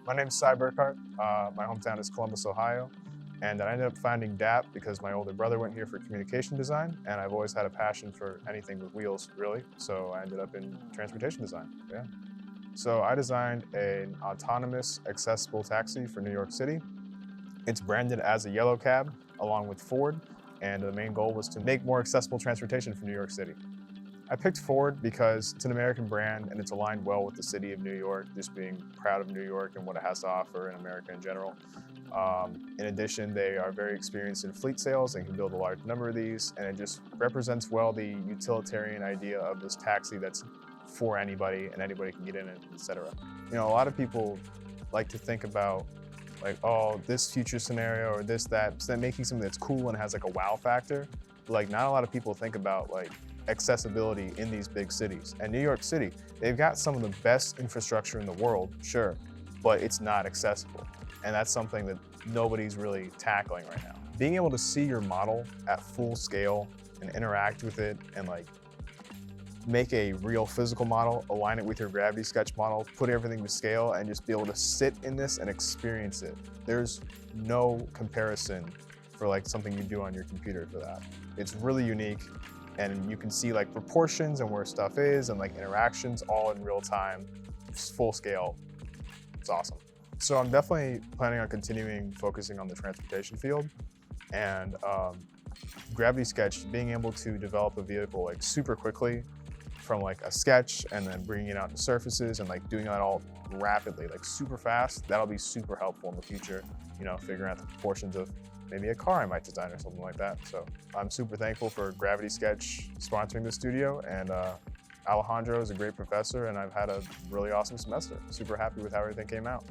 My name's Cy Burkhart. My hometown is Columbus, Ohio. And I ended up finding DAP because my older brother went here for communication design, and I've always had a passion for anything with wheels, really. So I ended up in transportation design. Yeah. So I designed an autonomous, accessible taxi for New York City. It's branded as a yellow cab along with Ford, and the main goal was to make more accessible transportation for New York City. I picked Ford because it's an American brand and it's aligned well with the city of New York, just being proud of New York and what it has to offer in America in general. In addition, they are very experienced in fleet sales and can build a large number of these, and it just represents well the utilitarian idea of this taxi that's for anybody and anybody can get in it, etc. You know, a lot of people like to think about like, oh, this future scenario or this, that, so making something that's cool and has like a wow factor. But, like, not a lot of people think about like accessibility in these big cities. And New York City, they've got some of the best infrastructure in the world, sure, but it's not accessible. And that's something that nobody's really tackling right now. Being able to see your model at full scale and interact with it and like make a real physical model, align it with your Gravity Sketch model, put everything to scale, and just be able to sit in this and experience it. There's no comparison for like something you do on your computer for that. It's really unique, and you can see like proportions and where stuff is and like interactions all in real time, just full scale. It's awesome. So I'm definitely planning on continuing focusing on the transportation field, and Gravity Sketch, being able to develop a vehicle like super quickly from like a sketch and then bringing it out to surfaces and like doing that all rapidly, like super fast, that'll be super helpful in the future, you know, figuring out the proportions of maybe a car I might design or something like that. So I'm super thankful for Gravity Sketch sponsoring the studio, and Alejandro is a great professor and I've had a really awesome semester. Super happy with how everything came out.